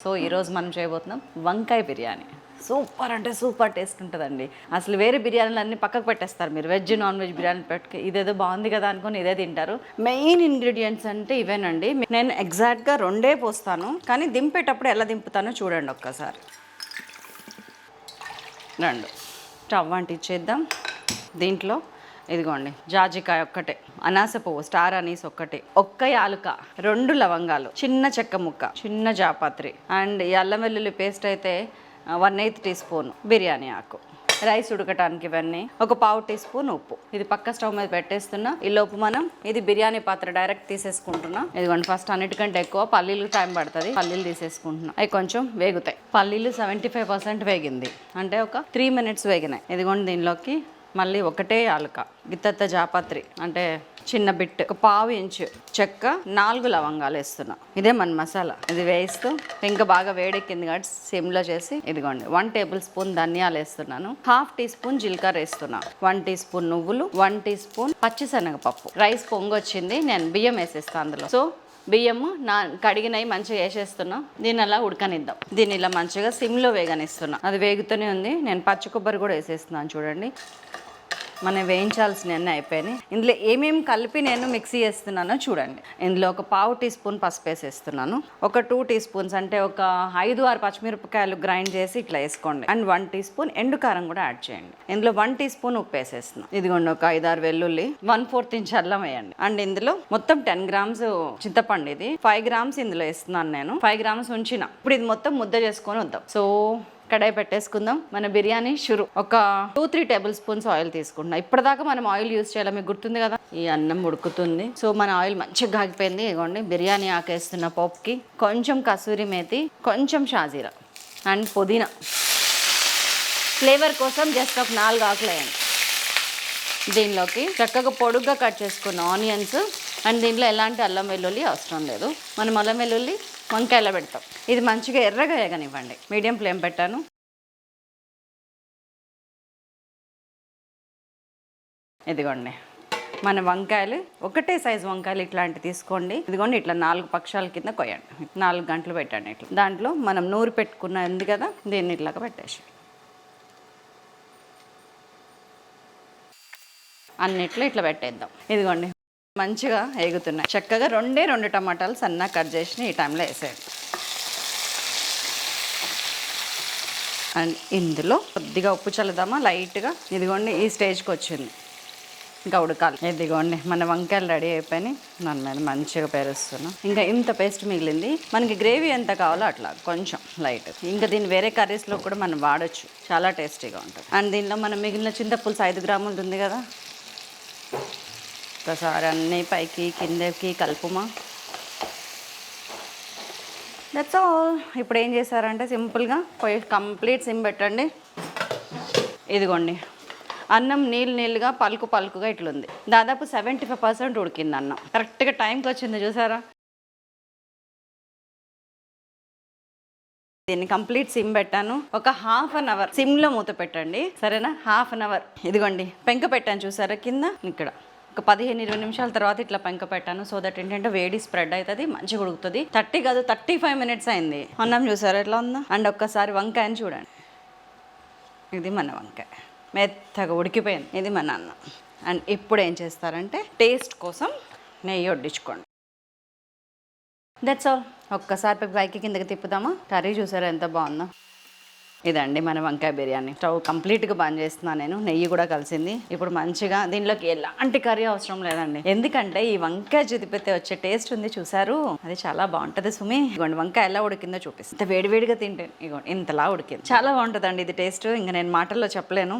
So ఈరోజు మనం చేయబోతున్నాం వంకాయ బిర్యానీ. సూపర్ అంటే సూపర్ టేస్ట్ ఉంటుందండి. అసలు వేరే బిర్యానీలు అన్నీ పక్కకు పెట్టేస్తారు మీరు. వెజ్ నాన్ వెజ్ బిర్యానీ పెట్టుకు ఇదేదో బాగుంది కదా అనుకుని ఇదే తింటారు. మెయిన్ ఇంగ్రీడియంట్స్ అంటే ఇవేనండి. నేను ఎగ్జాక్ట్గా రెండే పోస్తాను, కానీ దింపేటప్పుడు ఎలా దింపుతానో చూడండి ఒక్కసారి. రెండు స్టవ్ అంటించేద్దాం. దీంట్లో ఇదిగోండి జాజికాయ ఒక్కటే, అనాస పువ్వు స్టార్ అనీస్ ఒక్కటి, ఒక్క యాలుక, 2 లవంగాలు, చిన్న చెక్క ముక్క, చిన్న జాపత్రి అండ్ అల్లం వెల్లుల్లి పేస్ట్ అయితే 1/8 టీ స్పూన్, బిర్యానీ ఆకు, రైస్ ఉడకటానికి ఇవన్నీ, ఒక పావు టీ స్పూన్ ఉప్పు. ఇది పక్క స్టవ్ మీద పెట్టేస్తున్నా. ఈ లోపు మనం ఇది బిర్యానీ పాత్ర డైరెక్ట్ తీసేసుకుంటున్నా. ఇదిగోండి ఫస్ట్ అన్నిటికంటే ఎక్కువ పల్లీలు టైం పడుతుంది. పల్లీలు తీసేసుకుంటున్నా. అవి కొంచెం వేగుతాయి. పల్లీలు 75% వేగింది, అంటే ఒక 3 మినిట్స్ వేగినాయి. ఇదిగోండి దీనిలోకి మళ్ళీ ఒకటే యాలుక, గిత్తత్త జాపత్రి అంటే చిన్న బిట్, ఒక పావు ఇంచు చెక్క, 4 లవంగాలు వేస్తున్నా. ఇదే మన మసాలా. ఇది వేస్తూ ఇంకా బాగా వేడెక్కింది కాబట్టి సిమ్లో చేసి ఇదిగోండి 1 టేబుల్ స్పూన్ ధనియాలు వేస్తున్నాను, 1/2 టీ స్పూన్ జీలకర్ర వేస్తున్నా, 1 టీ స్పూన్ నువ్వులు, 1 టీ స్పూన్ పచ్చిశనగపప్పు. రైస్ పొంగొచ్చింది, నేను బియ్యం వేసేస్తాను అందులో. సో బియ్యము కడిగినవి మంచిగా వేసేస్తున్నా. దీన్ని అలా ఉడకనిద్దాం. దీన్ని ఇలా మంచిగా సిమ్లో వేగనిస్తున్నా. అది వేగుతూనే ఉంది. నేను పచ్చి కొబ్బరి కూడా వేసేస్తున్నాను చూడండి. మనం వేయించాల్సినవి అన్నీ అయిపోయినాయి. ఇందులో ఏమేమి కలిపి నేను మిక్సీ వేస్తున్నానో చూడండి. ఇందులో ఒక పావు టీ స్పూన్ పసుపు వేసేస్తున్నాను, ఒక 2 టీ స్పూన్స్ అంటే ఒక 5-6 పచ్చిమిరపకాయలు గ్రైండ్ చేసి ఇట్లా వేసుకోండి, అండ్ 1 టీ స్పూన్ ఎండు కారం కూడా యాడ్ చేయండి. ఇందులో 1 టీ స్పూన్ ఉప్పు వేసేస్తున్నాను. ఇదిగోండి ఒక 5-6 వెల్లుల్లి, 1/4 ఇంచ్ అల్లం వేయండి. అండ్ ఇందులో మొత్తం 10 గ్రామ్స్ చింతపండు, ఇది 5 గ్రామ్స్ ఇందులో వేస్తున్నాను నేను. 5 గ్రామ్స్ ఉంచిన. ఇప్పుడు ఇది మొత్తం ముద్ద చేసుకొని వద్దాం. సో కడాయి పెట్టేసుకుందాం. మన బిర్యానీ షురు. ఒక 2-3 టేబుల్ స్పూన్స్ ఆయిల్ తీసుకుంటున్నాం. ఇప్పటిదాకా మనం ఆయిల్ యూజ్ చేయాలి, మీకు గుర్తుంది కదా. ఈ అన్నం ఉడుకుతుంది. సో మన ఆయిల్ మంచిగా కాగిపోయింది. ఇదిగోండి బిర్యానీ ఆకేస్తున్న పోపుకి కొంచెం కసూరి మేతి, కొంచెం షాజీరా అండ్ పుదీనా. ఫ్లేవర్ కోసం జస్ట్ ఒక 4 ఆకులు వేయండి. దీనిలోకి చక్కగా పొడుగ్గా కట్ చేసుకున్న ఆనియన్స్, అండ్ దీంట్లో ఎలాంటి అల్లం వెల్లుల్లి అవసరం లేదు. మనం అల్లం వెల్లుల్లి వంకాయలో పెడతాం. ఇది మంచిగా ఎర్రగా వేగనివ్వండి. మీడియం ఫ్లేమ్ పెట్టాను. ఇదిగోండి మన వంకాయలు ఒకటే సైజు వంకాయలు ఇట్లాంటివి తీసుకోండి. ఇదిగోండి ఇట్లా 4 పక్షాల కింద కొయ్యండి. 4 గంటలు పెట్టండి. ఇట్లా దాంట్లో మనం నూరు పెట్టుకున్న ఉంది కదా, దీన్ని ఇట్లాగా పెట్టేసి అన్నిట్లో ఇట్లా పెట్టేద్దాం. ఇదిగోండి మంచిగా వేగుతున్నాయి. చక్కగా 2 టమాటాలు సన్నగా కట్ చేసి ఈ టైంలో వేసేయండి. అండ్ ఇందులో కొద్దిగా ఉప్పు చల్లుదామా లైట్గా. ఇదిగోండి ఈ స్టేజ్కి వచ్చింది, ఇంకా ఉడకాలి. ఇదిగోండి మన వంకాయలు రెడీ అయిపోయినాయి. దాని మీద మంచిగా పేరుస్తున్నాం. ఇంకా ఇంత పేస్ట్ మిగిలింది. మనకి గ్రేవీ ఎంత కావాలో అట్లా కొంచెం లైట్. ఇంకా దీన్ని వేరే కర్రీస్లో కూడా మనం వాడచ్చు, చాలా టేస్టీగా ఉంటుంది. అండ్ దీనిలో మనం మిగిలిన చింతపులుసు 5 గ్రాములు ఉంది కదా, ఒకసారి అన్నీ పైకి కిందకి కలుపుమా. That's all. ఇప్పుడు ఏం చేశారంటే సింపుల్గా పోయి కంప్లీట్ సిమ్ పెట్టండి. ఇదిగోండి అన్నం నీళ్ళుగా పలుకుగా ఇట్లుంది. దాదాపు 75% ఉడికింది అన్నం. కరెక్ట్గా టైంకి వచ్చింది చూసారా. దీన్ని కంప్లీట్ సిమ్ పెట్టాను. ఒక 1/2 అవర్ సిమ్లో మూత పెట్టండి, సరేనా. 1/2 అవర్. ఇదిగోండి పెంక పెట్టాను చూసారా కింద. ఇక్కడ ఒక 15-20 నిమిషాల తర్వాత ఇట్లా పెంక పెట్టాను. సో దట్ ఏంటంటే వేడి స్ప్రెడ్ అవుతుంది, మంచిగా ఉడుకుతుంది. 30 కాదు 35 మినిట్స్ అయింది. అన్నం చూసారా ఎట్లా ఉందో. అండ్ ఒక్కసారి వంకాయని చూడండి. ఇది మన వంకాయ మెత్తగా ఉడికిపోయింది. ఇది మన అన్నం. అండ్ ఇప్పుడు ఏం చేస్తారంటే టేస్ట్ కోసం నెయ్యి వడ్డించుకోండి. That's all. ఒక్కసారి పైకి కిందకి తిప్పుదామా. కర్రీ చూసారా ఎంత బాగుందో. ఇదండి మన వంకాయ బిర్యానీ. స్టవ్ కంప్లీట్గా బంద్ చేస్తున్నాను నేను. నెయ్యి కూడా కలిసింది. ఇప్పుడు మంచిగా దీనిలోకి ఎలాంటి కర్రీ అవసరం లేదండి, ఎందుకంటే ఈ వంకాయ జిదిపితే వచ్చే టేస్ట్ ఉంది చూసారు, అది చాలా బాగుంటుంది. సుమి ఇగోండి వంకాయ ఎలా ఉడికిందో చూపిస్తుంది. ఇంత వేడివేడిగా తింటే ఇగోండి ఇంతలా ఉడికింది. చాలా బాగుంటుందండి ఇది టేస్ట్. ఇంకా నేను మాటల్లో చెప్పలేను.